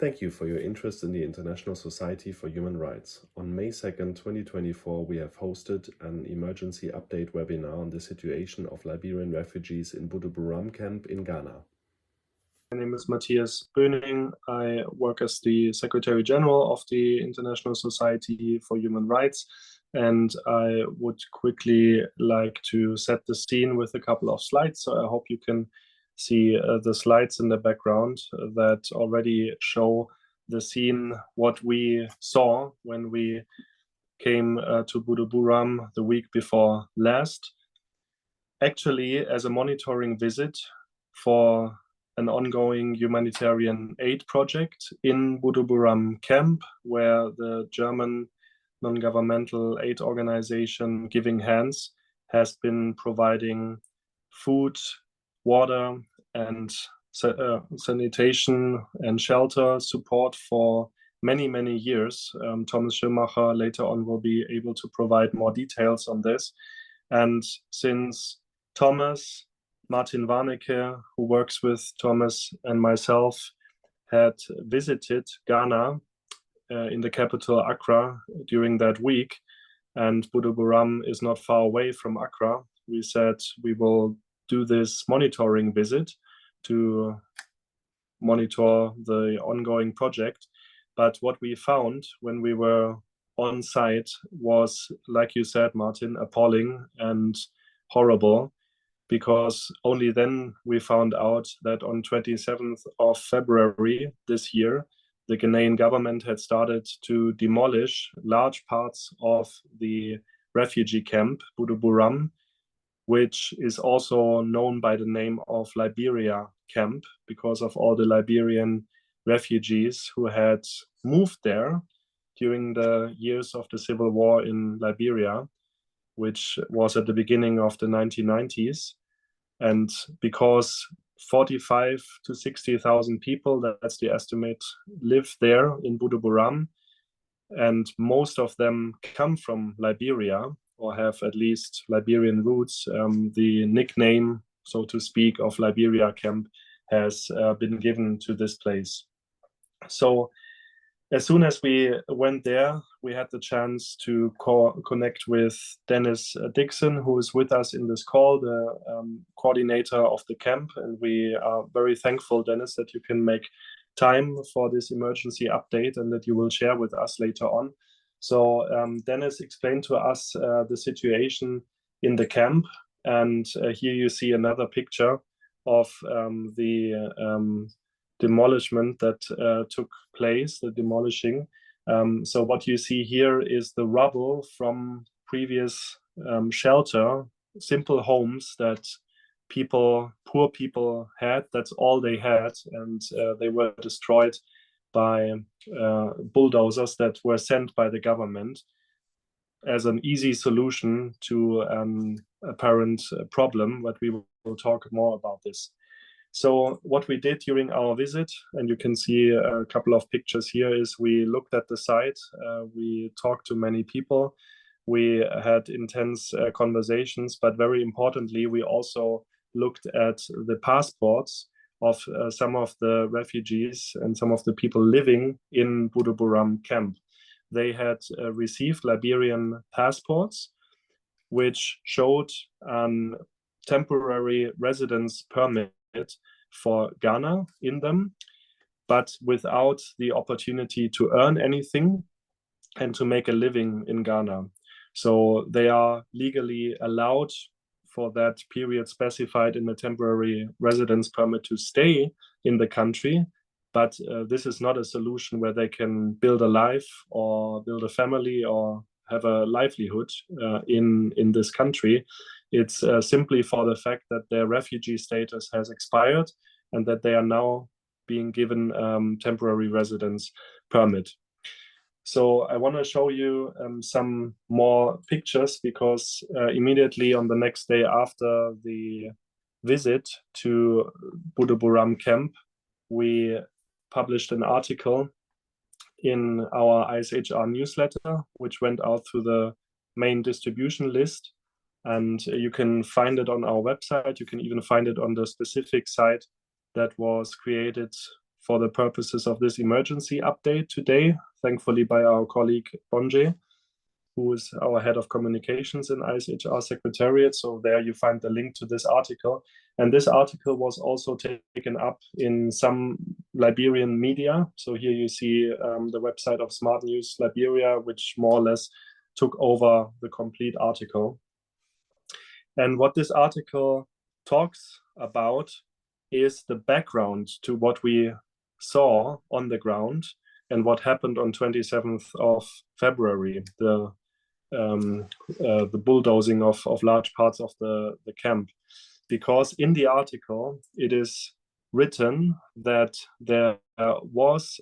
Thank you for your interest in the International Society for Human Rights. On May 2nd, 2024, we have hosted an emergency update webinar on the situation of Liberian refugees in Buduburam Camp in Ghana. My name is Matthias Boehning. I work as the Secretary General of the International Society for Human Rights, and I would quickly like to set the scene with a couple of slides. So I hope you can see the slides in the background that already show the scene, what we saw when we came to Buduburam the week before last. Actually, as a monitoring visit for an ongoing humanitarian aid project in Buduburam Camp, where the German non-governmental aid organization Giving Hands has been providing food, water, and sanitation and shelter support for many, many years. Thomas Schirrmacher later on will be able to provide more details on this. And since Thomas, Martin Warnecke, who works with Thomas and myself, had visited Ghana in the capital Accra during that week, and Buduburam is not far away from Accra, we said we will do this monitoring visit to monitor the ongoing project. But what we found when we were on site was, like you said, Martin, appalling and horrible, because only then we found out that on 27th of February this year, the Ghanaian government had started to demolish large parts of the refugee camp, Buduburam, which is also known by the name of Liberia Camp because of all the Liberian refugees who had moved there during the years of the civil war in Liberia, which was at the beginning of the 1990s. And because 45 to 60,000 people, that's the estimate, live there in Buduburam, and most of them come from Liberia or have at least Liberian roots, the nickname, so to speak, of Liberia Camp has been given to this place. So as soon as we went there, we had the chance to connect with Dennis Dixon, who is with us in this call, the coordinator of the camp. And we are very thankful, Dennis, that you can make time for this emergency update and that you will share with us later on. So Dennis explained to us the situation in the camp. And here you see another picture of the demolishment that took place, the demolishing. So what you see here is the rubble from previous shelter, simple homes that poor people had. That's all they had, and they were destroyed by bulldozers that were sent by the government as an easy solution to an apparent problem, but we will talk more about this. So what we did during our visit, and you can see a couple of pictures here, is we looked at the site, we talked to many people, we had intense conversations, but very importantly, we also looked at the passports of some of the refugees and some of the people living in Buduburam camp. They had received Liberian passports, which showed a temporary residence permit for Ghana in them, but without the opportunity to earn anything and to make a living in Ghana. So they are legally allowed for that period specified in the temporary residence permit to stay in the country, but this is not a solution where they can build a life or build a family or have a livelihood in this country. It's simply for the fact that their refugee status has expired and that they are now being given temporary residence permit. So I want to show you some more pictures, because immediately on the next day after the visit to Buduburam camp, we published an article in our ISHR newsletter, which went out through the main distribution list. And you can find it on our website. You can even find it on the specific site that was created for the purposes of this emergency update today, thankfully by our colleague Bonje, who is our head of communications in ISHR Secretariat. So there you find the link to this article. And this article was also taken up in some Liberian media. So here you see the website of Smart News Liberia, which more or less took over the complete article. And what this article talks about is the background to what we saw on the ground and what happened on 27th of February, the bulldozing of large parts of the camp. Because in the article, it is written that there was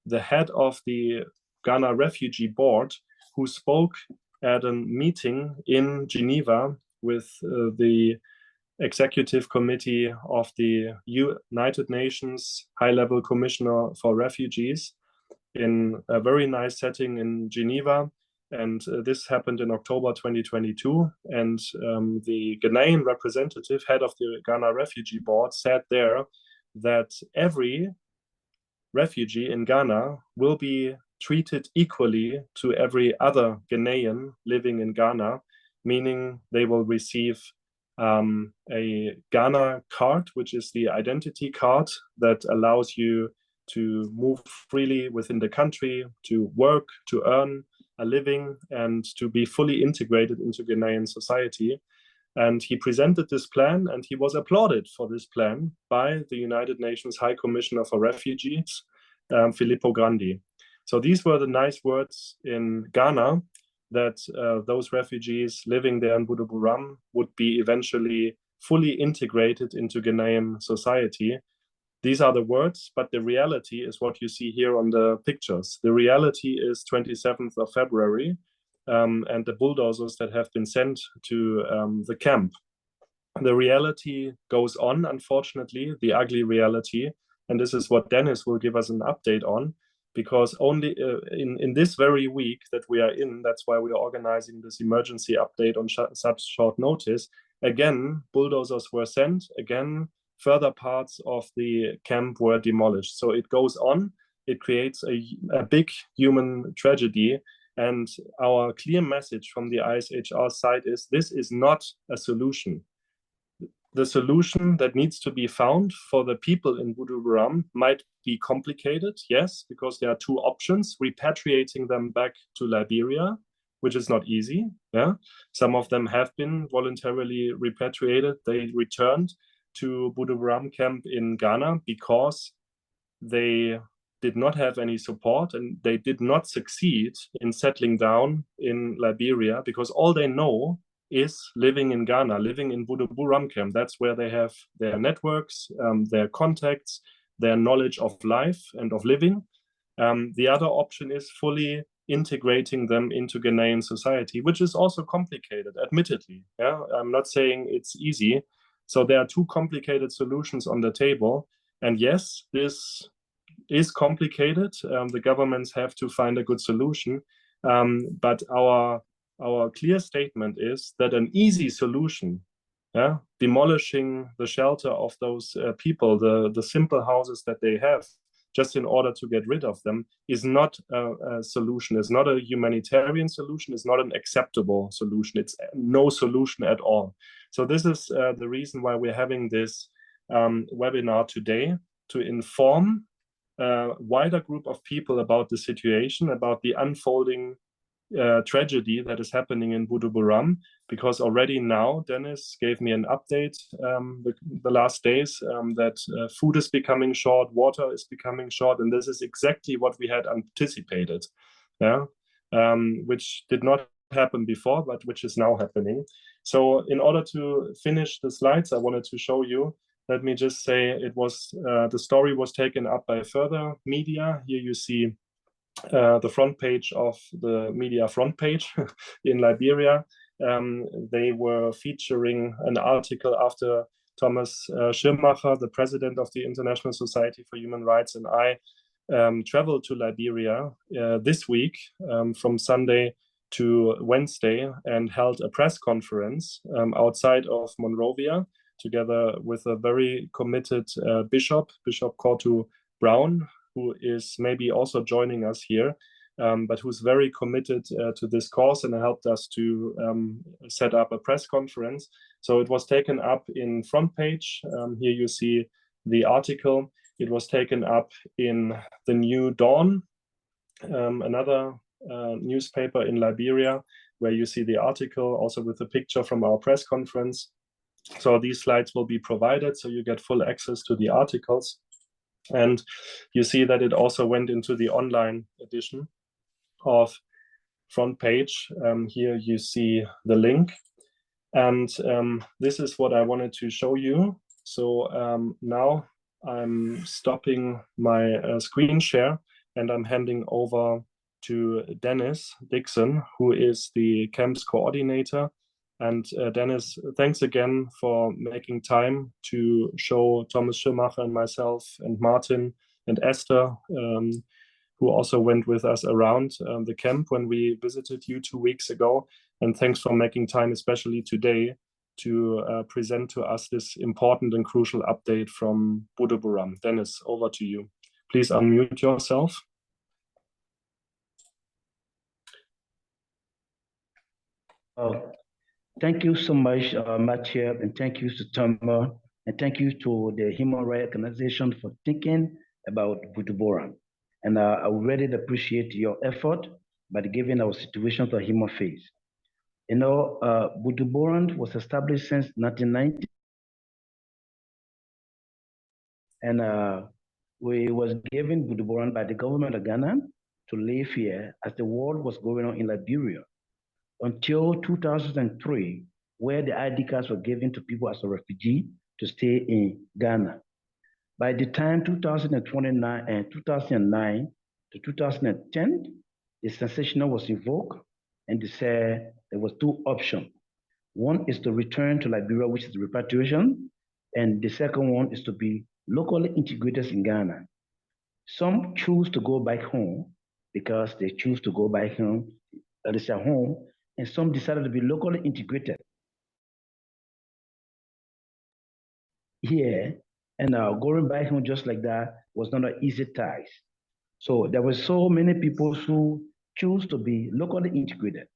the head of the Ghana Refugee Board who spoke at a meeting in Geneva with the Executive Committee of the United Nations High-Level Commissioner for Refugees in a very nice setting in Geneva. And this happened in October 2022. And the Ghanaian representative, head of the Ghana Refugee Board, said there that every refugee in Ghana will be treated equally to every other Ghanaian living in Ghana, meaning they will receive a Ghana card, which is the identity card that allows you to move freely within the country, to work, to earn a living, and to be fully integrated into Ghanaian society. And he presented this plan, and he was applauded for this plan by the United Nations High Commissioner for Refugees, Filippo Grandi. So these were the nice words in Ghana, that those refugees living there in Buduburam would be eventually fully integrated into Ghanaian society. These are the words, but the reality is what you see here on the pictures. The reality is 27th of February and the bulldozers that have been sent to the camp. The reality goes on, unfortunately, the ugly reality. And this is what Dennis will give us an update on, because only in this very week that we are in, that's why we are organizing this emergency update on such short notice. Again, bulldozers were sent. Again, further parts of the camp were demolished. So it goes on. It creates a big human tragedy. And our clear message from the ISHR side is this is not a solution. The solution that needs to be found for the people in Buduburam might be complicated, yes, because there are two options: repatriating them back to Liberia, which is not easy. Yeah, some of them have been voluntarily repatriated. They returned to Buduburam camp in Ghana because they did not have any support and they did not succeed in settling down in Liberia, because all they know is living in Ghana, living in Buduburam camp. That's where they have their networks, their contacts, their knowledge of life and of living. The other option is fully integrating them into Ghanaian society, which is also complicated, admittedly. Yeah, I'm not saying it's easy. So there are two complicated solutions on the table. And yes, this is complicated. The governments have to find a good solution. But our clear statement is that an easy solution, demolishing the shelter of those people, the simple houses that they have, just in order to get rid of them, is not a solution. It's not a humanitarian solution. It's not an acceptable solution. It's no solution at all. So this is the reason why we're having this webinar today, to inform a wider group of people about the situation, about the unfolding tragedy that is happening in Buduburam, because already now Dennis gave me an update the last days that food is becoming short, water is becoming short, and this is exactly what we had anticipated, which did not happen before, but which is now happening. So in order to finish the slides I wanted to show you, let me just say it was the story was taken up by further media. Here you see the front page of the media front page in Liberia. They were featuring an article after Thomas Schirrmacher, the president of the International Society for Human Rights, and I traveled to Liberia this week from Sunday to Wednesday and held a press conference outside of Monrovia, together with a very committed Bishop Kotu Brown, who is maybe also joining us here, but who's very committed to this cause and helped us to set up a press conference. So it was taken up in front page. Here you see the article. It was taken up in the New Dawn, another newspaper in Liberia, where you see the article also with a picture from our press conference. So these slides will be provided, so you get full access to the articles. And you see that it also went into the online edition of front page. Here you see the link. And this is what I wanted to show you. So now I'm stopping my screen share and I'm handing over to Dennis Dixon, who is the camp's coordinator. And Dennis, thanks again for making time to show Thomas Schirrmacher and myself and Martin and Esther, who also went with us around the camp when we visited you 2 weeks ago. And thanks for making time, especially today, to present to us this important and crucial update from Buduburam. Dennis, over to you. Please unmute yourself. Thank you so much, Matthias, and thank you to Thomas, and thank you to the Human Rights Organization for thinking about Buduburam. And I really appreciate your effort by giving our situation to a human face. You know, Buduburam was established since 1990, and we was given Buduburam by the government of Ghana to live here as the war was going on in Liberia until 2003, where the ID cards were given to people as a refugee to stay in Ghana. By the time 2009 and 2009 to 2010, the sensational was invoked, and they said there was two options. One is to return to Liberia, which is repatriation, and the second one is to be locally integrated in Ghana. Some choose to go back home because they choose to go back home, that is their home, and some decided to be locally integrated here, and going back home just like that was not an easy task. So there were so many people who choose to be locally integrated.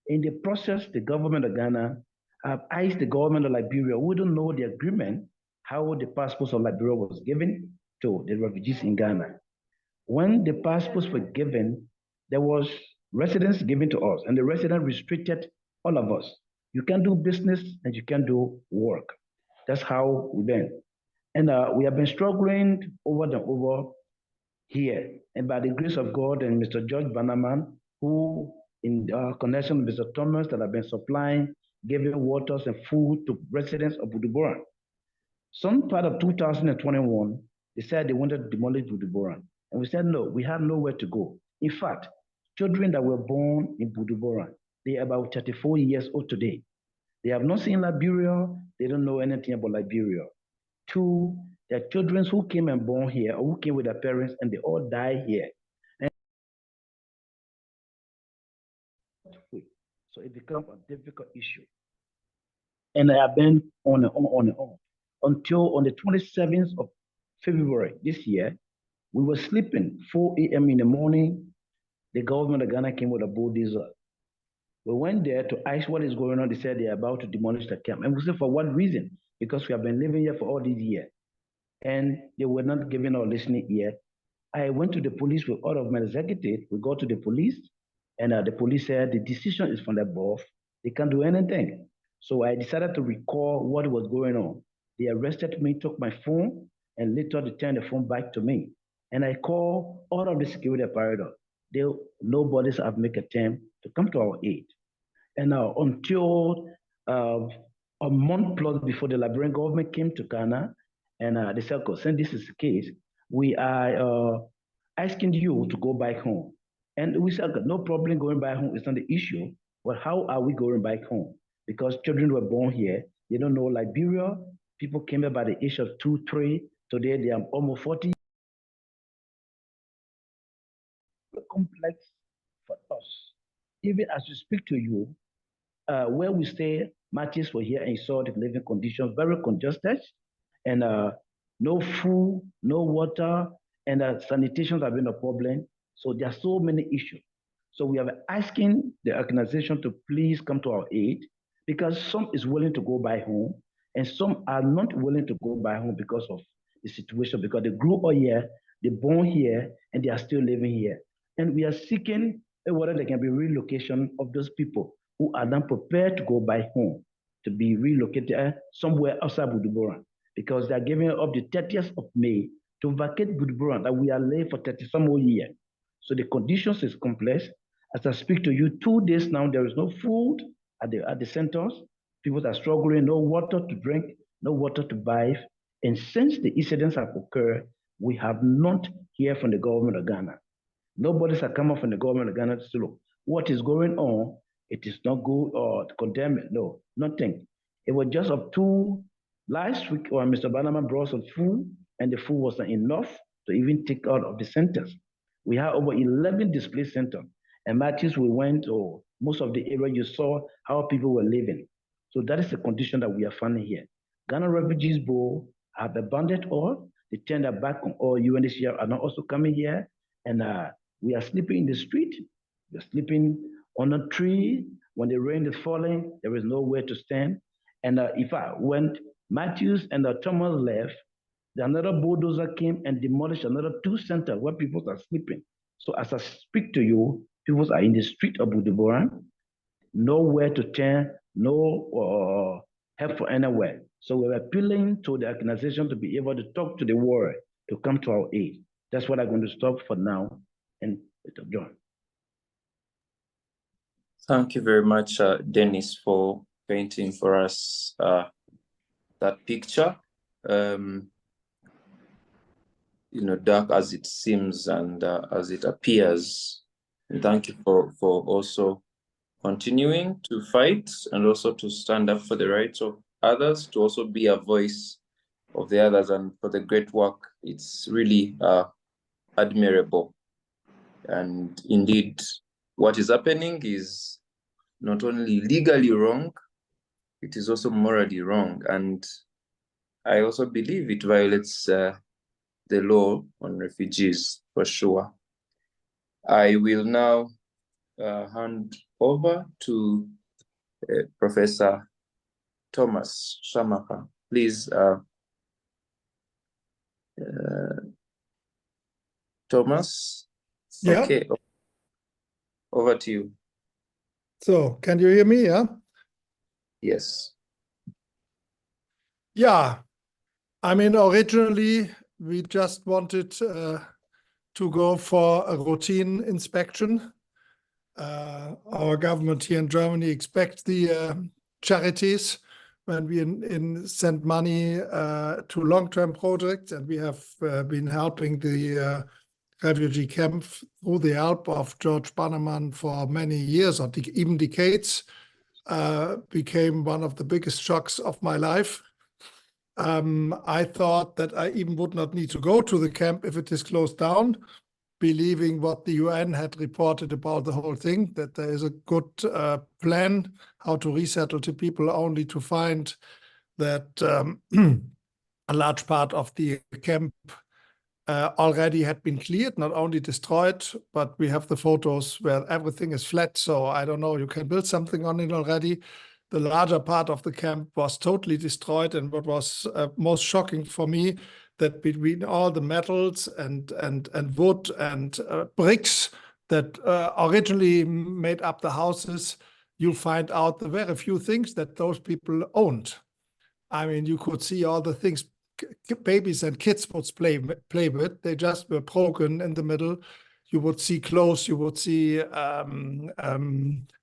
In the process, the government of Ghana have asked the government of Liberia, who don't know the agreement, how the passports of Liberia was given to the refugees in Ghana. When the passports were given, there was residence given to us, and the resident restricted all of us. You can do business and you can do work. That's how we went. And we have been struggling over and over here. And by the grace of God and Mr. George Bannerman, who in connection with Mr. Thomas that have been supplying, giving waters and food to residents of Buduburam. Some part of 2021, they said they wanted to demolish Buduburam. And we said, no, we have nowhere to go. In fact, children that were born in Buduburam, they are about 34 years old today. They have not seen Liberia. They don't know anything about Liberia. Two, there are children who came and born here or who came with their parents and they all die here. And so it becomes a difficult issue. And I have been on and on until on the 27th of February this year, we were sleeping 4 a.m. in the morning. The government of Ghana came with a bulldozer. We went there to ask what is going on. They said they're about to demolish the camp. And we said, for what reason? Because we have been living here for all these years. And they were not giving our listening ear. I went to the police with all of my executives. We go to the police, and the police said the decision is from the above. They can't do anything. So I decided to recall what was going on. They arrested me, took my phone, and later they turned the phone back to me. And I called all of the security apparatus. Nobody's have made an attempt to come to our aid. And now until a month plus before the Liberian government came to Ghana, and they said, since this is the case, we are asking you to go back home. And we said, no problem going back home, it's not the issue, but how are we going back home? Because children were born here, they don't know Liberia. People came here by the age of 2, 3, today they are almost 40. Complex for us. Even as we speak to you, where we stay, Matthias were here and he saw the living conditions very congested, and no food, no water, and sanitation have been a problem. So there are so many issues. So we are asking the organization to please come to our aid, because some is willing to go back home and some are not willing to go back home because of the situation, because they grew up here, they born here, and they are still living here. And we are seeking whether there can be relocation of those people who are not prepared to go back home, to be relocated somewhere outside Buduburam, because they are giving up the 30th of May to vacate Buduburam that we are late for 30 some more years. So the conditions is complex. As I speak to you, 2 days now, there is no food at the centers. People are struggling, no water to drink, no water to bathe. And since the incidents have occurred, we have not heard from the government of Ghana. Nobody's has come up from the government of Ghana to say, look, what is going on? It is not good, or to condemn it. No, nothing. It was just up to last week when Mr. Bannerman brought some food, and the food wasn't enough to even take out of the centers. We have over 11 display centers. And Matthias, we went, or most of the area, you saw how people were living. So that is the condition that we are finding here. Ghana Refugees Board have abandoned all. They turned their back on all. UNHCR are not also coming here. And we are sleeping in the street. We're sleeping on a tree. When the rain is falling, there is nowhere to stand. And when Matthias and Thomas left, another bulldozer came and demolished another 2 centers where people are sleeping. So as I speak to you, people are in the street of Buduburam, nowhere to turn, no help for anywhere. So we're appealing to the organization to be able to talk to the world to come to our aid. That's what I'm going to stop for now. And John. Thank you very much, Dennis, for painting for us that picture. Dark as it seems and as it appears. And thank you for also continuing to fight and also to stand up for the rights of others, to also be a voice of the others, and for the great work. It's really admirable. And indeed, what is happening is not only legally wrong, it is also morally wrong. And I also believe it violates the law on refugees, for sure. I will now hand over to Professor Thomas Schirrmacher. Please, Thomas. Yeah. Okay, over to you. So, can you hear me? Yeah. Yes. Yeah. I mean, originally we just wanted to go for a routine inspection. Our government here in Germany expects the charities when we send money to long-term projects, and we have been helping the refugee camp through the help of George Bannerman for many years, or even decades. Became one of the biggest shocks of my life. I thought that I even would not need to go to the camp if it is closed down, believing what the UN had reported about the whole thing, that there is a good plan how to resettle the people, only to find that a large part of the camp already had been cleared, not only destroyed, but we have the photos where everything is flat. So I don't know, you can build something on it already. The larger part of the camp was totally destroyed. And what was most shocking for me, that between all the metals and wood and bricks that originally made up the houses, you find out the very few things that those people owned. I mean, you could see all the things babies and kids would play with. They just were broken in the middle. You would see clothes, you would see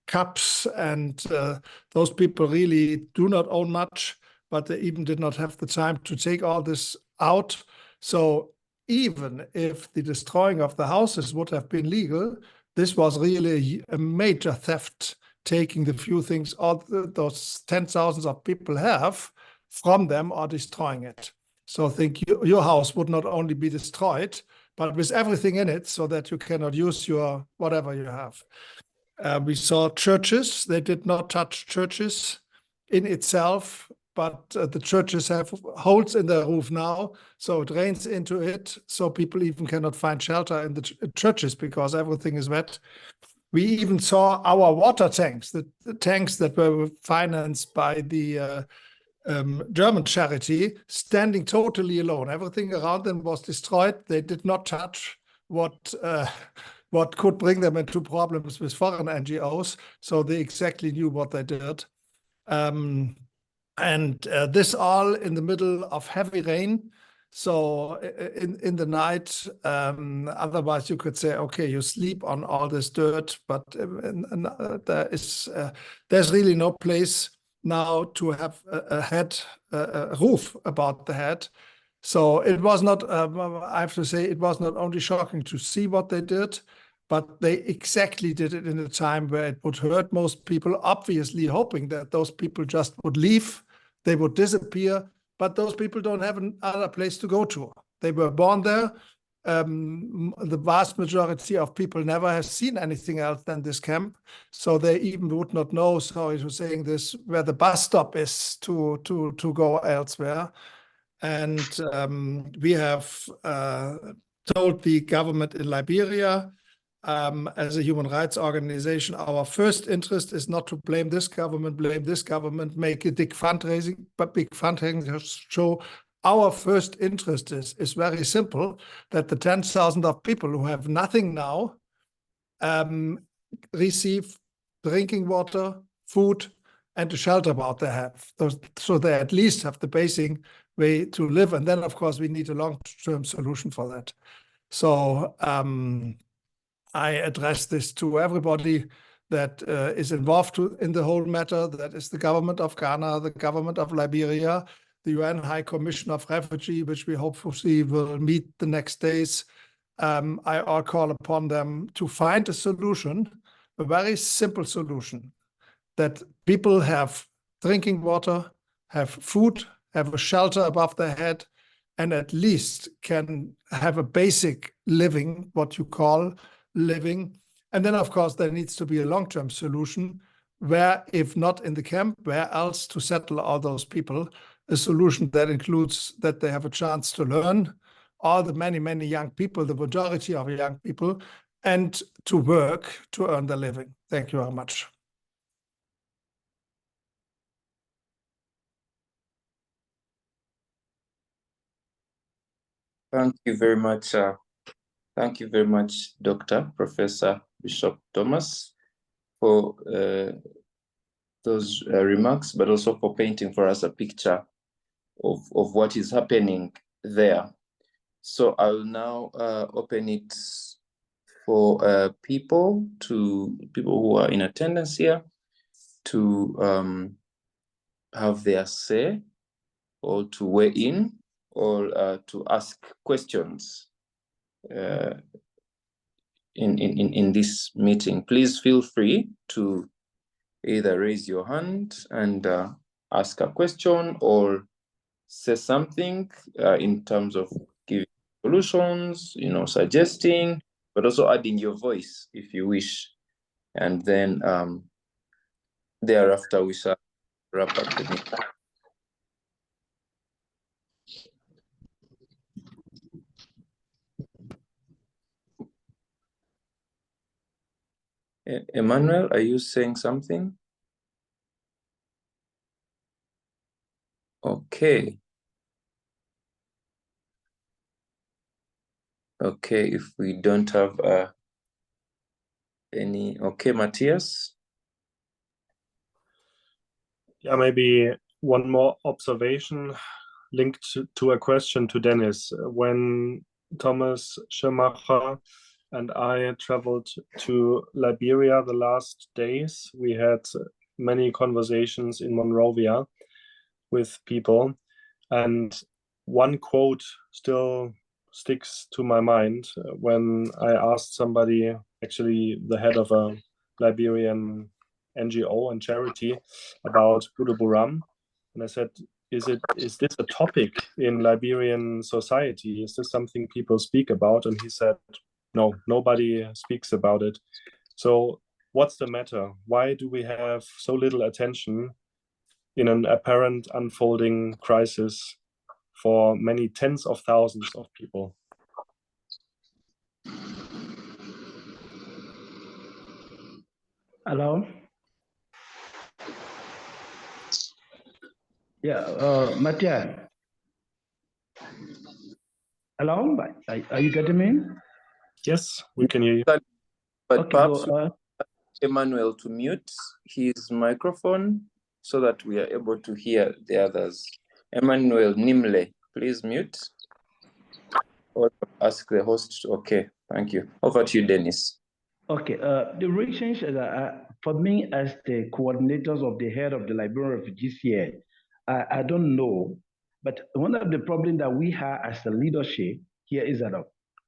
cups, and those people really do not own much, but they even did not have the time to take all this out. So even if the destroying of the houses would have been legal, this was really a major theft, taking the few things all those 10,000s of people have from them or destroying it. So I think your house would not only be destroyed, but with everything in it, so that you cannot use your whatever you have. We saw churches. They did not touch churches in itself, but the churches have holes in their roof now, so it rains into it, so people even cannot find shelter in the churches because everything is wet. We even saw our water tanks, the tanks that were financed by the German charity, standing totally alone. Everything around them was destroyed. They did not touch what could bring them into problems with foreign NGOs, so they exactly knew what they did. This all in the middle of heavy rain. So in the night, otherwise you could say, okay, you sleep on all this dirt, but there's really no place now to have a roof about the head. So it was not, I have to say, it was not only shocking to see what they did, but they exactly did it in a time where it would hurt most people, obviously hoping that those people just would leave, they would disappear, but those people don't have another place to go to. They were born there. The vast majority of people never have seen anything else than this camp, so they even would not know, sorry for saying this, where the bus stop is to go elsewhere. And we have told the government in Liberia, as a human rights organization, our first interest is not to blame this government, make a big fundraising show. Our first interest is very simple, that the 10,000 of people who have nothing now receive drinking water, food, and a shelter about their head. So they at least have the basic way to live. And then, of course, we need a long-term solution for that. So I address this to everybody that is involved in the whole matter. That is the government of Ghana, the government of Liberia, the UN High Commission of Refugee, which we hopefully will meet the next days. I call upon them to find a solution, a very simple solution, that people have drinking water, have food, have a shelter above their head, and at least can have a basic living, what you call living. And then, of course, there needs to be a long-term solution where, if not in the camp, where else to settle all those people, a solution that includes that they have a chance to learn, all the many, many young people, the majority of young people, and to work to earn their living. Thank you very much. Thank you very much. Thank you very much, Dr. Professor Bishop Thomas, for those remarks, but also for painting for us a picture of what is happening there. So I'll now open it for people who are in attendance here to have their say, or to weigh in, or to ask questions in this meeting. Please feel free to either raise your hand and ask a question, or say something in terms of giving solutions, suggesting, but also adding your voice if you wish. And then thereafter we shall wrap up the meeting. Emmanuel, are you saying something? Okay. Okay, if we don't have any, okay, Matthias? Yeah, maybe one more observation linked to a question to Dennis. When Thomas Schirrmacher and I traveled to Liberia the last days, we had many conversations in Monrovia with people, and one quote still sticks to my mind when I asked somebody, actually the head of a Liberian NGO and charity, about Buduburam, and I said, is this a topic in Liberian society? Is this something people speak about? And he said, no, nobody speaks about it. So what's the matter? Why do we have so little attention in an apparent unfolding crisis for many tens of thousands of people. Hello? Yeah, Matthias. Hello? Are you getting me? Yes, we can hear you. But Okay, perhaps go, Emmanuel to mute his microphone so that we are able to hear the others. Emmanuel Nimle, please mute. Or ask the host. Okay, thank you. Over to you, Dennis. Okay, the reasons for me as the coordinators of the head of the Liberian refugees here, I don't know, but one of the problems that we have as a leadership here is that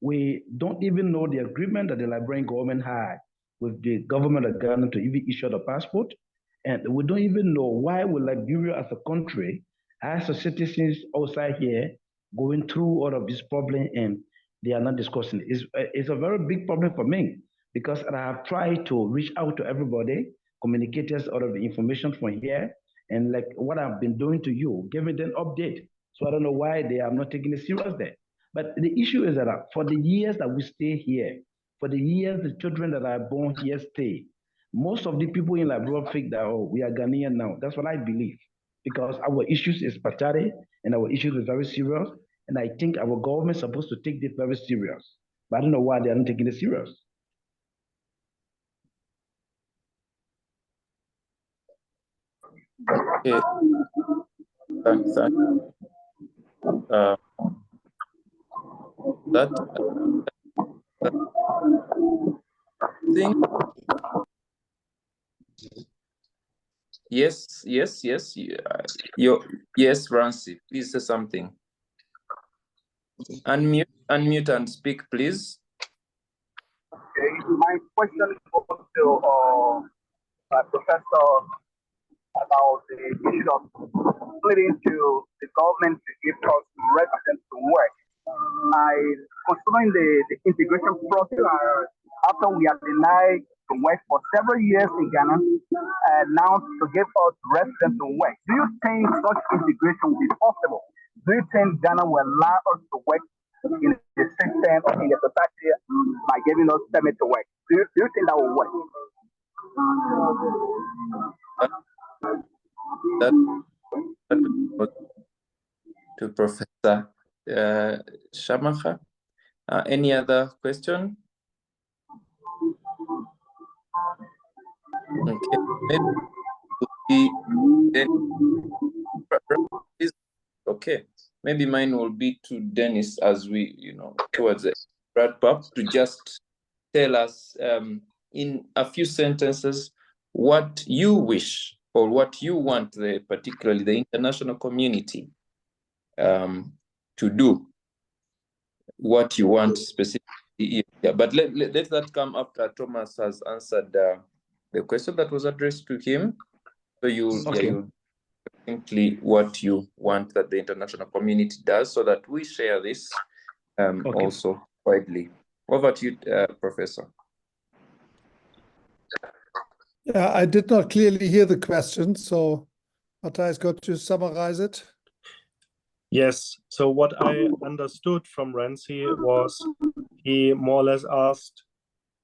we don't even know the agreement that the Liberian government had with the government of Ghana to even issue the passport. And we don't even know why will Liberia as a country, as a citizens outside here, going through all of this problem and they are not discussing it. It's a very big problem for me because I have tried to reach out to everybody, communicate us all of the information from here, and like what I've been doing to you, giving them update. So I don't know why they are not taking it serious there. But the issue is that for the years that we stay here, for the years the children that are born here stay, most of the people in Liberia think that, oh, we are Ghanaian now. That's what I believe. Because our issues is pathetic and our issues is very serious. And I think our government is supposed to take this very serious. But I don't know why they are not taking it serious. Okay. Thanks. That thing. Yes. Yes, Rancy, please say something. Unmute and speak, please. Okay, my question goes to Professor about the issue of splitting to the government to give us residents to work. Considering the integration process, after we are denied to work for several years in Ghana, now to give us residents to work. Do you think such integration will be possible? Do you think Ghana will allow us to work in the system or in the society by giving us permit to work? Do you think that will work? That to Professor Schirrmacher. Any other question? Okay, okay. Maybe mine will be to Dennis as we, towards the wrap up, to just tell us in a few sentences what you wish or what you want, particularly the international community, to do, what you want specifically. Yeah, but let that come after Thomas has answered the question that was addressed to him. So you'll simply what you want that the international community does, so that we share this also widely. Over to you, Professor. Yeah, I did not clearly hear the question, so Matthias got to summarize it. Yes, so what I understood from Rancy was he more or less asked,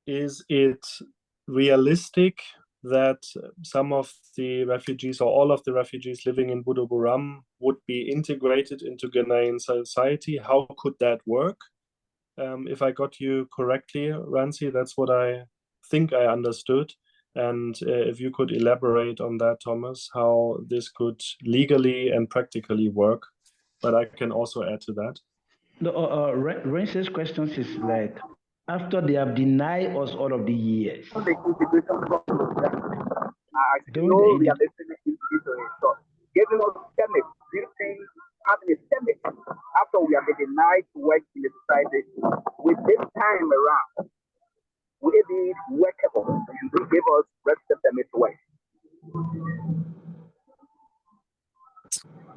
is it realistic that some of the refugees or all of the refugees living in Buduburam would be integrated into Ghanaian society? How could that work? If I got you correctly, Rancy, that's what I think I understood. And if you could elaborate on that, Thomas, how this could legally and practically work. But I can also add to that. Rancy's question is like, after they have denied us all of the years. The integration process, giving us permit, do you think having a permit after we have been denied to work in the society, with this time around, will it be workable and will give us resident permit to work?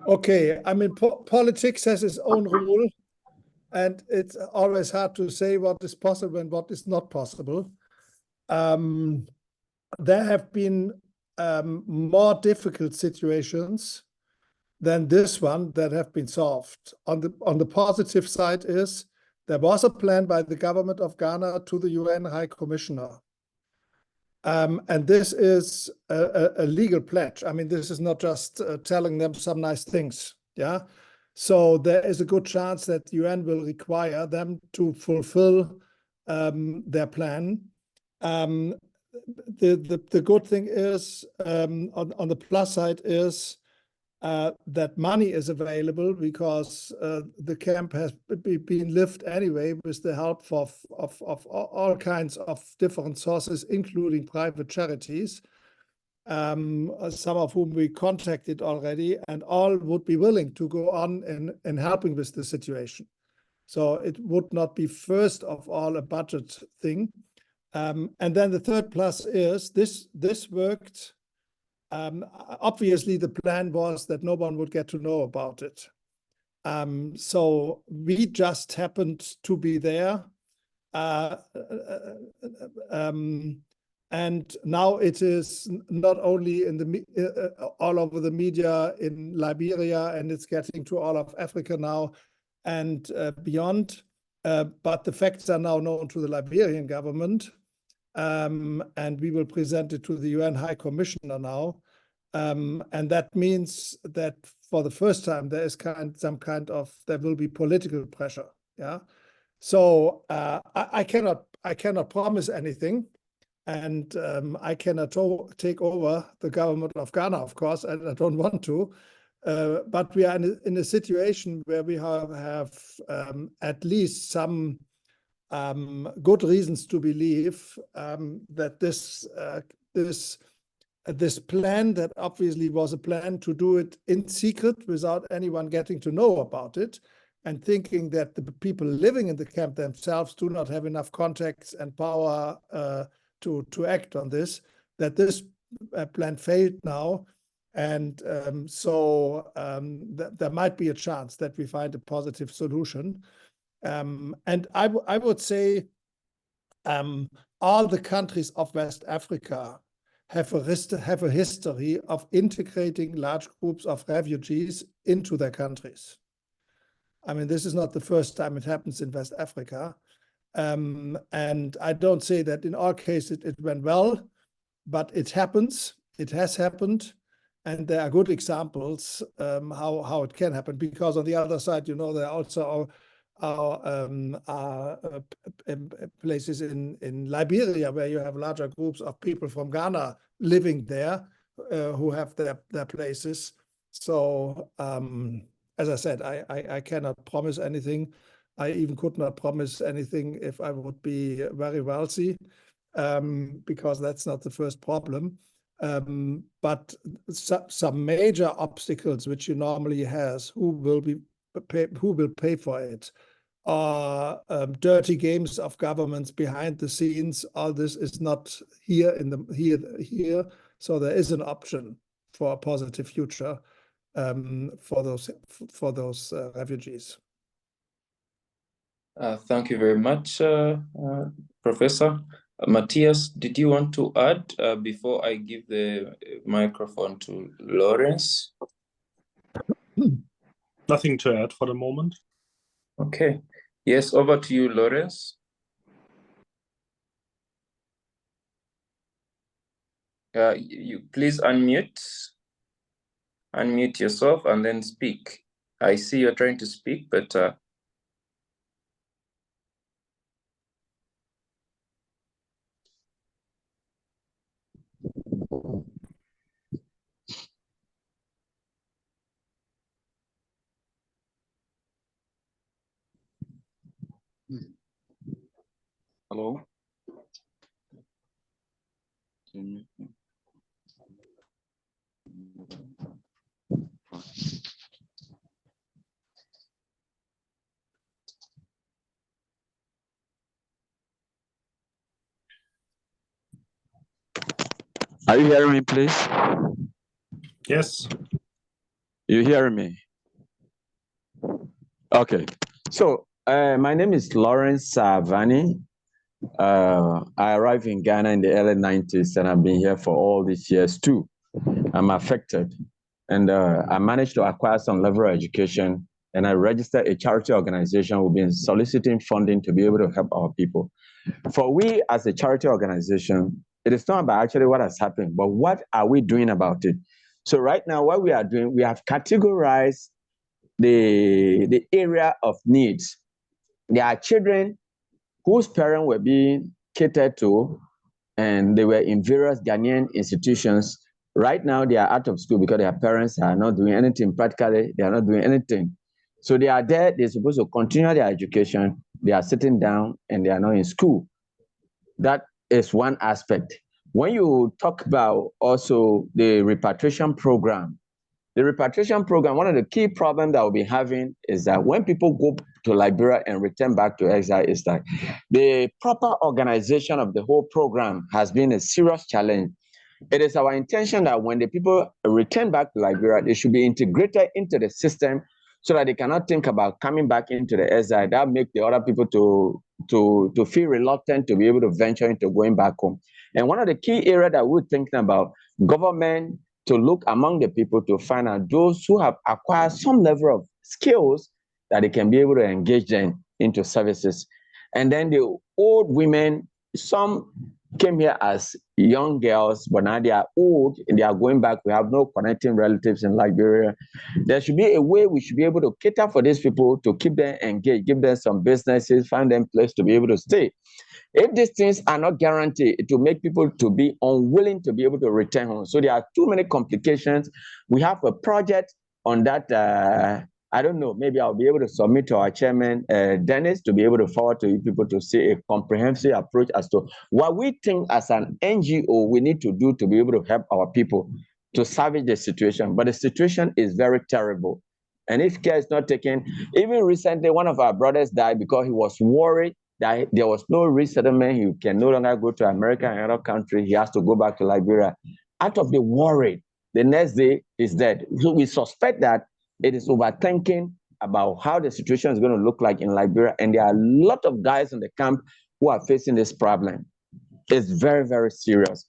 Okay, I mean, politics has its own rule, and it's always hard to say what is possible and what is not possible. There have been more difficult situations than this one that have been solved. On the positive side is there was a plan by the government of Ghana to the UN High Commissioner. And this is a legal pledge. I mean, this is not just telling them some nice things. Yeah. So there is a good chance that the UN will require them to fulfill their plan. The good thing is, on the plus side is that money is available because the camp has been lived anyway with the help of all kinds of different sources, including private charities, some of whom we contacted already, and all would be willing to go on in helping with the situation. So it would not be first of all a budget thing. And then the third plus is this worked. Obviously, the plan was that no one would get to know about it. So we just happened to be there. And now it is not only in the all over the media in Liberia, and it's getting to all of Africa now and beyond. But the facts are now known to the Liberian government. And we will present it to the UN High Commissioner now. And that means that for the first time, there is there will be political pressure. Yeah. So I cannot promise anything. And I cannot take over the government of Ghana, of course, and I don't want to. But we are in a situation where we have at least some good reasons to believe that this plan, that obviously was a plan to do it in secret without anyone getting to know about it, and thinking that the people living in the camp themselves do not have enough contacts and power to act on this, that this plan failed now. And so there might be a chance that we find a positive solution. And I would say all the countries of West Africa have a history of integrating large groups of refugees into their countries. I mean, this is not the first time it happens in West Africa. And I don't say that in all cases it went well, but it happens. It has happened. And there are good examples how it can happen. Because on the other side, you know, there are also places in Liberia where you have larger groups of people from Ghana living there who have their places. So as I said, I cannot promise anything. I even could not promise anything if I would be very wealthy, because that's not the first problem. But some major obstacles which you normally has, who will pay for it, or dirty games of governments behind the scenes. All this is not here here. So there is an option for a positive future for those refugees. Thank you very much, Professor. Matthias, did you want to add before I give the microphone to Lawrence? Nothing to add for the moment. Okay. Yes, over to you, Lawrence. You please unmute yourself and then speak. I see you're trying to speak, but Hello. Are you hearing me, please? Yes. You hearing me? Okay. So my name is Lawrence Savani. I arrived in Ghana in the early 90s, and I've been here for all these years too. I'm affected, and I managed to acquire some level of education, and I registered a charity organization. We've been soliciting funding to be able to help our people. For we as a charity organization, it is not about actually what has happened, but what are we doing about it? So right now, what we are doing, we have categorized the area of needs. There are children whose parents were being catered to, and they were in various Ghanaian institutions. Right now, they are out of school because their parents are not doing anything. Practically, they are not doing anything. So they are there, they're supposed to continue their education. They are sitting down and they are not in school. That is one aspect. When you talk about also the repatriation program, one of the key problems that we'll be having is that when people go to Liberia and return back to exile, is that the proper organization of the whole program has been a serious challenge. It is our intention that when the people return back to Liberia, they should be integrated into the system so that they cannot think about coming back into the exile. That make the other people to feel reluctant to be able to venture into going back home. And one of the key areas that we're thinking about, government to look among the people to find out those who have acquired some level of skills that they can be able to engage them into services. And then the old women, some came here as young girls, but now they are old and they are going back. We have no connecting relatives in Liberia. There should be a way we should be able to cater for these people to keep them engaged, give them some businesses, find them a place to be able to stay. If these things are not guaranteed, it will make people to be unwilling to be able to return home. So there are too many complications. We have a project on that. I don't know, maybe I'll be able to submit to our chairman, Dennis, to be able to forward to you people to see a comprehensive approach as to what we think as an NGO we need to do to be able to help our people to salvage the situation. But the situation is very terrible. And if care is not taken, even recently, one of our brothers died because he was worried that there was no resettlement. He can no longer go to America and other countries. He has to go back to Liberia. Out of the worry, the next day is dead. So we suspect that it is overthinking about how the situation is going to look like in Liberia. And there are a lot of guys in the camp who are facing this problem. It's very, very serious.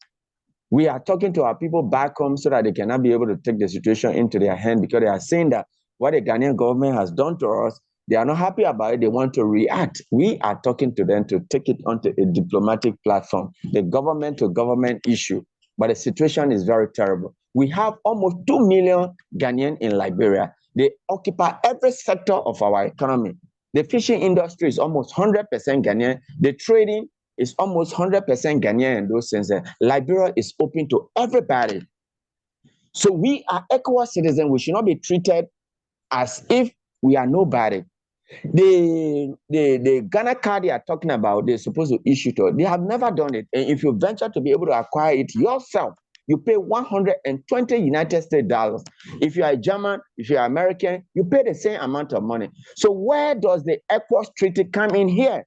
We are talking to our people back home so that they cannot be able to take the situation into their hand because they are saying that what the Ghanaian government has done to us, they are not happy about it. They want to react. We are talking to them to take it onto a diplomatic platform, the government to government issue. But the situation is very terrible. We have almost 2 million Ghanaians in Liberia. They occupy every sector of our economy. The fishing industry is almost 100% Ghanaian. The trading is almost 100% Ghanaian in those senses. Liberia is open to everybody. So we are equal citizens. We should not be treated as if we are nobody. The Ghana card they are talking about, they're supposed to issue to, they have never done it. And if you venture to be able to acquire it yourself, you pay 120 United States dollars. If you are a German, if you are American, you pay the same amount of money. So where does the ECOWAS treaty come in here?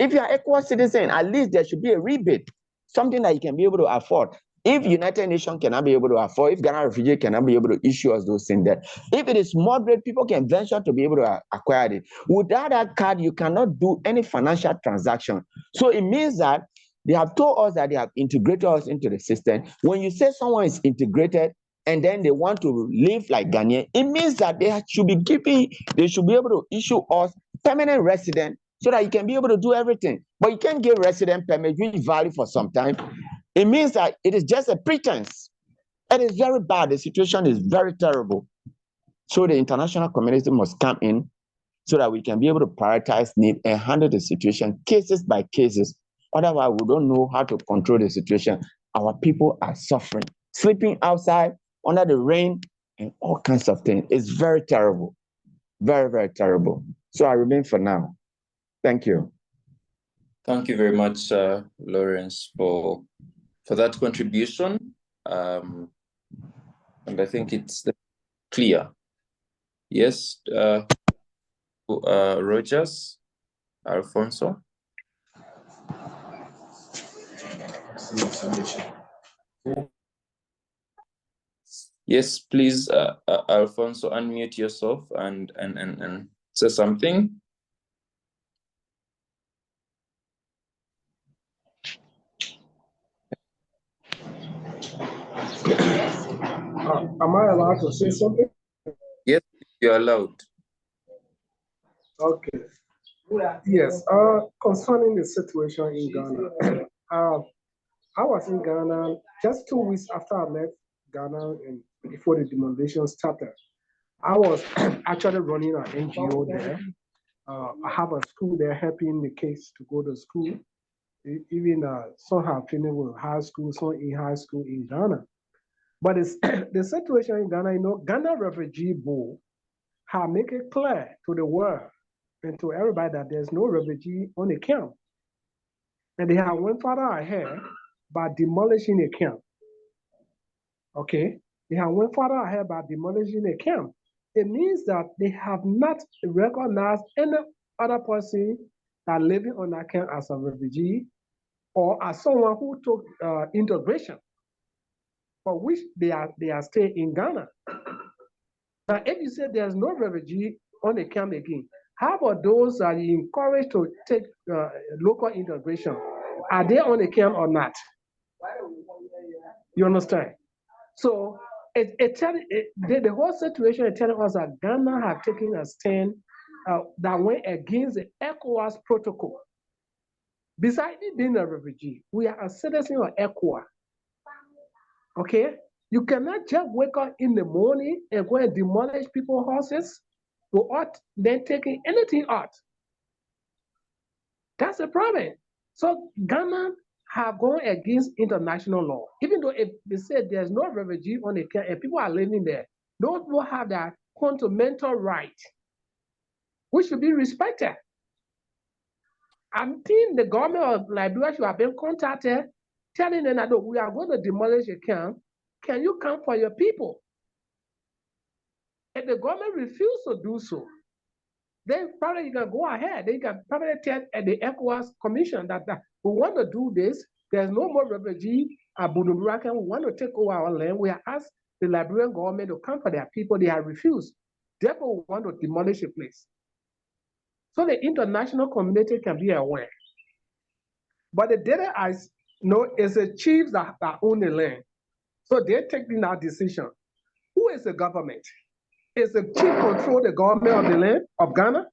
If you are ECOWAS citizen, at least there should be a rebate, something that you can be able to afford. If United Nations cannot be able to afford, if Ghana Refugee cannot be able to issue us those things there, if it is moderate, people can venture to be able to acquire it. Without that card, you cannot do any financial transaction. So it means that they have told us that they have integrated us into the system. When you say someone is integrated and then they want to live like Ghanaian, it means that they should be able to issue us permanent resident so that you can be able to do everything. But you can't give resident permit, which value for some time. It means that it is just a pretense. It is very bad. The situation is very terrible. So the international community must come in so that we can be able to prioritize need and handle the situation cases by cases. Otherwise, we don't know how to control the situation. Our people are suffering, sleeping outside under the rain and all kinds of things. It's very terrible. Very, very terrible. So I remain for now. Thank you. Thank you very much, Lawrence, for that contribution. And I think it's clear. Yes, Rogers, Alfonso. Yes, please, Alfonso, unmute yourself and say something. Am I allowed to say something? Yes, you're allowed. Okay. Yes. Concerning the situation in Ghana, I was in Ghana just 2 weeks after I left Ghana and before the demonstration started. I was actually running an NGO there. I have a school there helping the kids to go to school. Even some have training with high school, some in high school in Ghana. But it's, the situation in Ghana, Ghana Refugee Board have made it clear to the world and to everybody that there's no refugee on the camp. And they have went further ahead by demolishing the camp. Okay? They have went further ahead by demolishing the camp. It means that they have not recognized any other person that living on that camp as a refugee or as someone who took integration, for which they are staying in Ghana. Now, if you say there's no refugee on the camp again, how about those that you encourage to take local integration? Are they on the camp or not? You understand? So the whole situation is telling us that Ghana have taken a stand that went against the ECOWAS protocol. Besides being a refugee, we are a citizen of ECOWAS. Okay? You cannot just wake up in the morning and go and demolish people's houses without then taking anything out. That's the problem. So Ghana have gone against international law. Even though if they say there's no refugee on the camp and people are living there, those people have that fundamental right, which should be respected. I think the government of Liberia should have been contacted, telling them that we are going to demolish a camp. Can you come for your people? If the government refuses to do so, then probably you can go ahead. They can probably tell the ECOWAS Commission that we want to do this. There's no more refugee at Buduburam. We want to take over our land. We have asked the Liberian government to come for their people. They have refused. Therefore, we want to demolish the place. So the international community can be aware. But the data I know is the chiefs that own the land. So they're taking that decision. Who is the government? Is the chief control the government of the land of Ghana?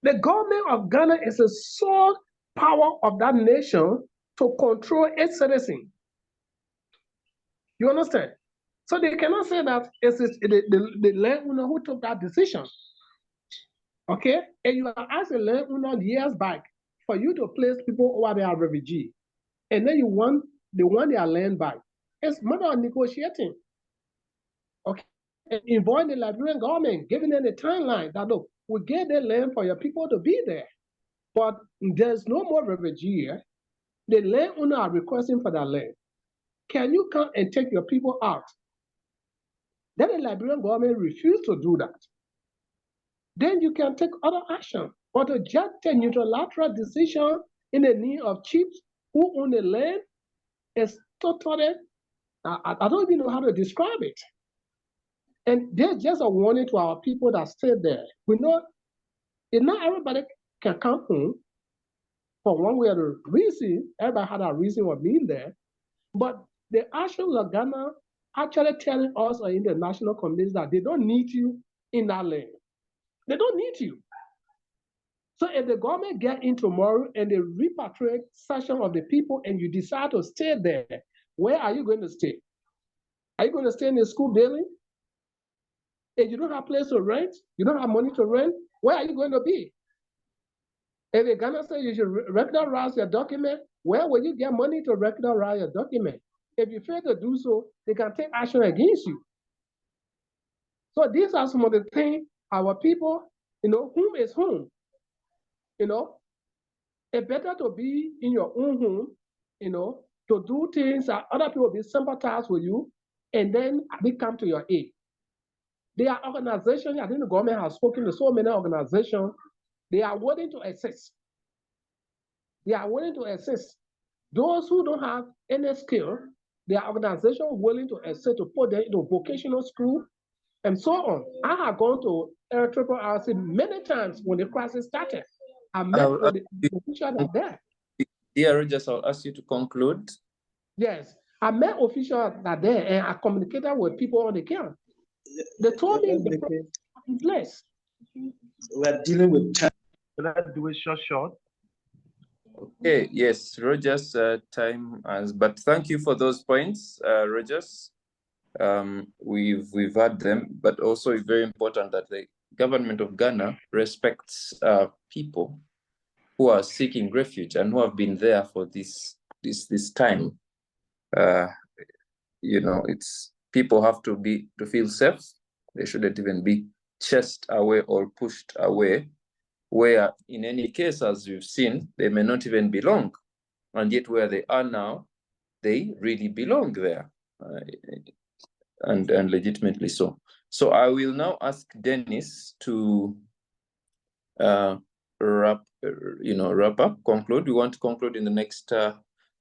The government of Ghana is the sole power of that nation to control its citizens. You understand? So they cannot say that it's the landowner who took that decision. Okay? And you are asking the landowner years back for you to place people over there as refugees. And then they want their land back. It's a matter of negotiating. Okay? And involving the Liberian government, giving them the timeline that look, we get the land for your people to be there. But there's no more refugee here. The landowner are requesting for that land. Can you come and take your people out? Then the Liberian government refused to do that. Then you can take other action. But to just take unilateral decision in the name of chiefs who own the land is totally, I don't even know how to describe it. And there's just a warning to our people that stay there. We know not everybody can come home for one way or the reason. Everybody had a reason for being there. But the actions of Ghana actually telling us in the international community that they don't need you in that land. They don't need you. So if the government get in tomorrow and they repatriate section of the people and you decide to stay there, where are you going to stay? Are you going to stay in the school building? If you don't have a place to rent, you don't have money to rent, where are you going to be? If the Ghana says you should regularize your document, where will you get money to regularize your document? If you fail to do so, they can take action against you. So these are some of the things our people, whom is whom? It's better to be in your own home, to do things that other people will sympathize with you, and then they come to your aid. There are organizations, I think the government has spoken to so many organizations, they are willing to assist. They are willing to assist. Those who don't have any skill, there are organizations willing to assist to put them into vocational school and so on. I have gone to RRRC many times when the crisis started. I met with the officials there. Dear Rogers, I'll ask you to conclude. Yes. I met officials that day and I communicated with people on the camp. They told me the process is in place. We're dealing with time. Let's do it short. Okay, yes, Rogers, time has, but thank you for those points, Rogers. We've had them, but also it's very important that the government of Ghana respects people who are seeking refuge and who have been there for this time. You know, it's people have to feel safe. They shouldn't even be chased away or pushed away, where in any case, as we've seen, they may not even belong. And yet where they are now, they really belong there, and legitimately so. So I will now ask Dennis to wrap up, conclude. We want to conclude in the next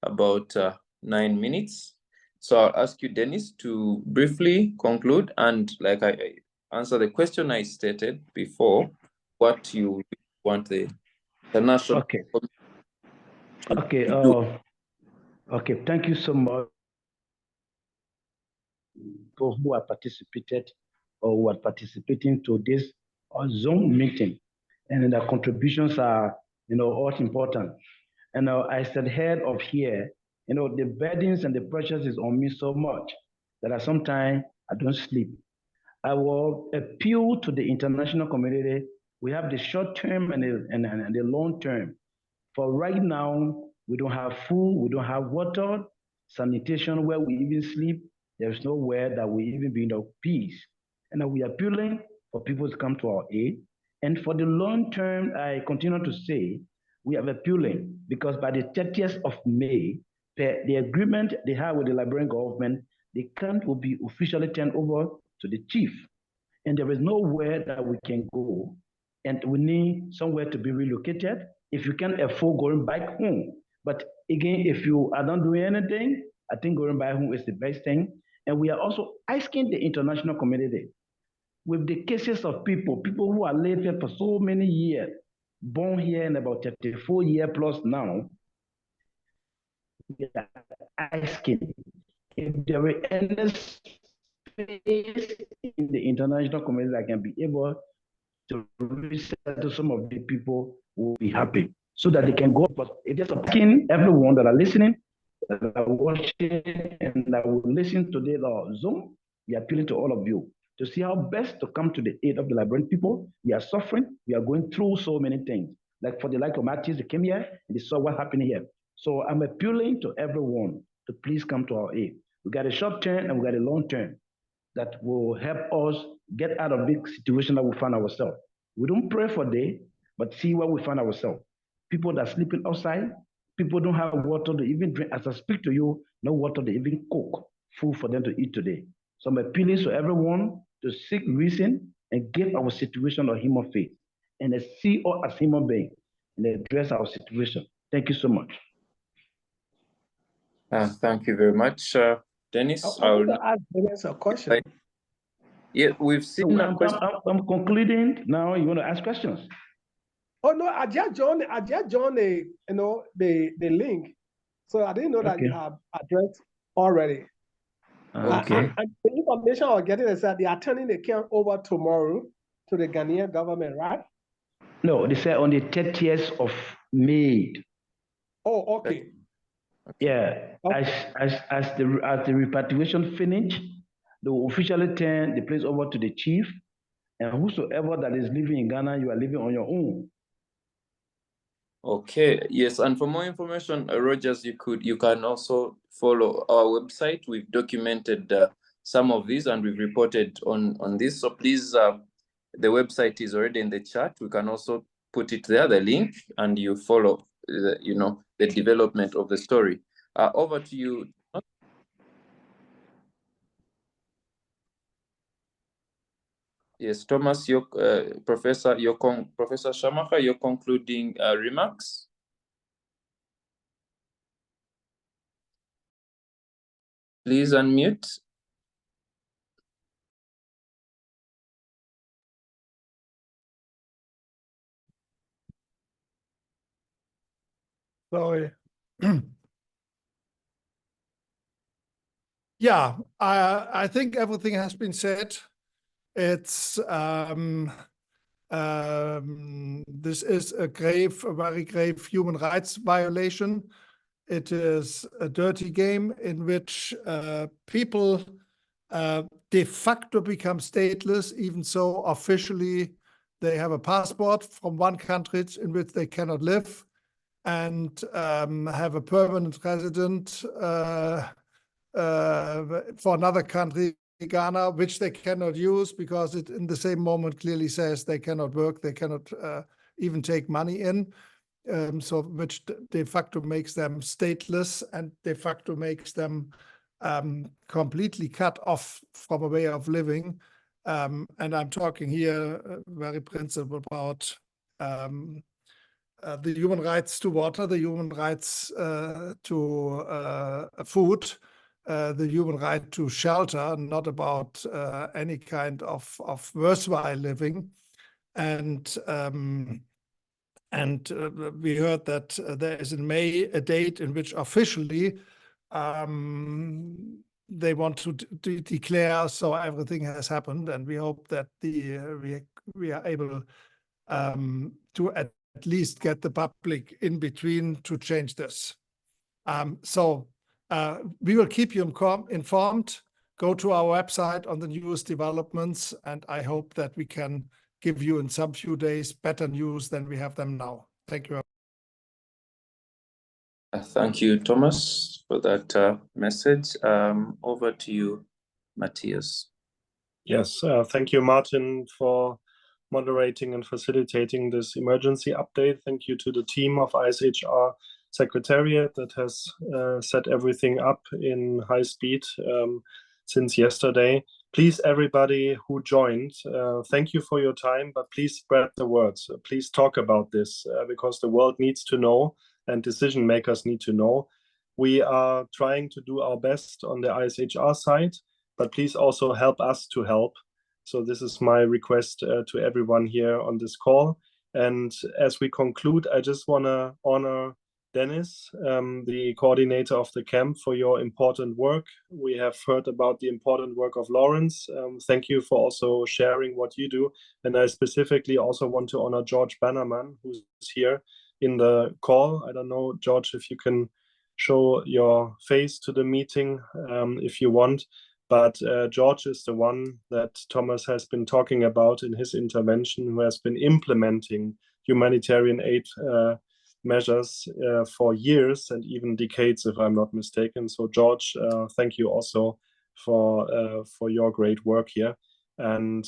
about 9 minutes. So I'll ask you, Dennis, to briefly conclude and like I answer the question I stated before, what you want the national. Okay. Okay. Thank you so much for who have participated or who are participating to this Zoom meeting, and their contributions are, all important. And I said, head of here, the burdens and the pressures is on me so much that sometimes I don't sleep. I will appeal to the international community. We have the short term and the long term. For right now, we don't have food, we don't have water, sanitation where we even sleep. There's nowhere that we even be in peace. And we are appealing for people to come to our aid. And for the long term, I continue to say, we are appealing because by the 30th of May, the agreement they have with the Liberian government, the camp will be officially turned over to the chief. And there is nowhere that we can go. And we need somewhere to be relocated if you can afford going back home. But again, if you are not doing anything, I think going back home is the best thing. And we are also asking the international community, with the cases of people who are lived here for so many years, born here in about 34 years plus now, we are asking if there is any space in the international community that can be able to resettle some of the people who will be happy so that they can go. But it is asking everyone that are listening, that are watching, and that will listen to this Zoom, we are appealing to all of you to see how best to come to the aid of the Liberian people. We are suffering. We are going through so many things. Like for the like of Matthias, they came here and they saw what happened here. So I'm appealing to everyone to please come to our aid. We got a short term and we got a long term that will help us get out of the situation that we find ourselves. We don't pray for day, but see where we find ourselves. People that are sleeping outside, people don't have water to even drink. As I speak to you, no water to even cook food for them to eat today. So I'm appealing to everyone to seek reason and give our situation a human faith and see us as human beings and address our situation. Thank you so much. Thank you very much, Dennis. I want to ask Dennis a question. Yeah, we've seen so I'm concluding now. You want to ask questions? Oh no, I just joined the link, so I didn't know that you have addressed already. Okay. And the information I'm getting is that they are turning the camp over tomorrow to the Ghanaian government, right? No, they said on the 30th of May. Oh, okay. Yeah, okay. As the repatriation finish, they will officially turn the place over to the chief, and whosoever that is living in Ghana, you are living on your own. Okay, yes, and for more information, Rogers, you can also follow our website. We've documented some of these and we've reported on this. So please, the website is already in the chat. We can also put it there, the link, and you follow, the development of the story. Over to you. Yes, Thomas, Professor Schirrmacher, your concluding remarks. Please unmute. Sorry. Yeah, I think everything has been said. It's this is a very grave human rights violation. It is a dirty game in which people de facto become stateless, even so officially they have a passport from one country in which they cannot live, and have a permanent resident for another country, Ghana, which they cannot use because it in the same moment clearly says they cannot work, they cannot even take money in. So which de facto makes them stateless and de facto makes them completely cut off from a way of living. And I'm talking here very principle about the human rights to water, the human rights to food, the human right to shelter, not about any kind of worthwhile living. And we heard that there is in May a date in which officially they want to declare so everything has happened, and we hope that we are able to at least get the public in between to change this. We will keep you informed. Go to our website on the newest developments, and I hope that we can give you in some few days better news than we have them now. Thank you. Thank you, Thomas, for that message. Over to you, Matthias. Yes, thank you, Martin, for moderating and facilitating this emergency update. Thank you to the team of ISHR Secretariat that has set everything up in high speed since yesterday. Please, everybody who joined, thank you for your time, but please spread the words. Please talk about this because the world needs to know and decision makers need to know. We are trying to do our best on the ISHR side, but please also help us to help. So this is my request to everyone here on this call. And as we conclude, I just want to honor Dennis, the coordinator of the camp, for your important work. We have heard about the important work of Lawrence. Thank you for also sharing what you do. And I specifically also want to honor George Bannerman, who's here in the call. I don't know, George, if you can show your face to the meeting if you want. But George is the one that Thomas has been talking about in his intervention, who has been implementing humanitarian aid measures for years and even decades, if I'm not mistaken. So George, thank you also for your great work here. And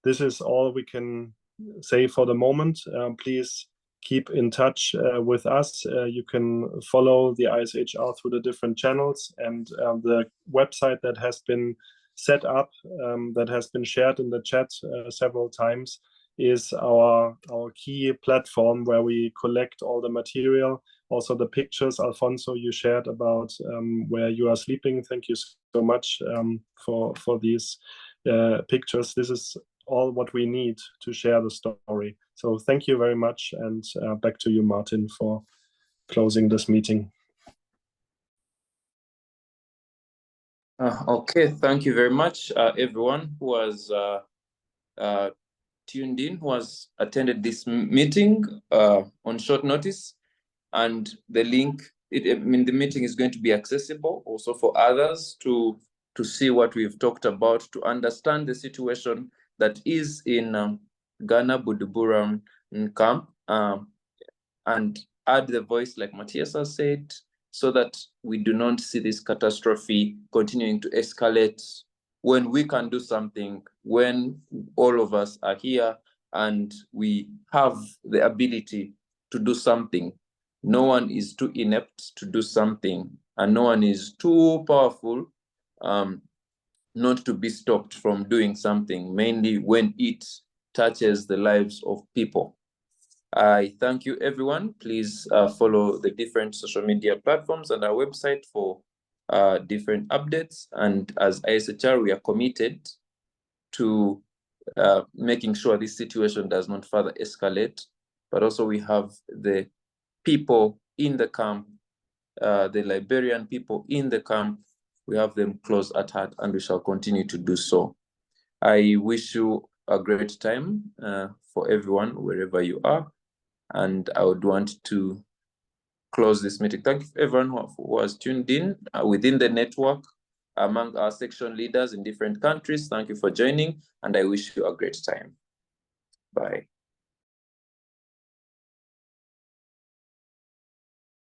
this is all we can say for the moment. Please keep in touch with us. You can follow the ISHR through the different channels, and the website that has been set up, that has been shared in the chat several times, is our key platform where we collect all the material, also the pictures. Alfonso, you shared about where you are sleeping. Thank you so much for these pictures. This is all what we need to share the story. So thank you very much, and back to you, Martin, for closing this meeting. Okay, thank you very much, everyone who was tuned in, who has attended this meeting on short notice. And the link, the meeting is going to be accessible also for others to see what we've talked about, to understand the situation that is in Ghana, Buduburam camp, and add the voice, like Matthias has said, so that we do not see this catastrophe continuing to escalate when we can do something, when all of us are here and we have the ability to do something. No one is too inept to do something, and no one is too powerful not to be stopped from doing something, mainly when it touches the lives of people. I thank you, everyone. Please follow the different social media platforms and our website for different updates. And as ISHR, we are committed to making sure this situation does not further escalate. But also we have the people in the camp, the Liberian people in the camp. we have them close at heart, and we shall continue to do so. I wish you a great time for everyone, wherever you are. And I would want to close this meeting. Thank you for everyone who was tuned in within the network, among our section leaders in different countries. Thank you for joining, and I wish you a great time. Bye.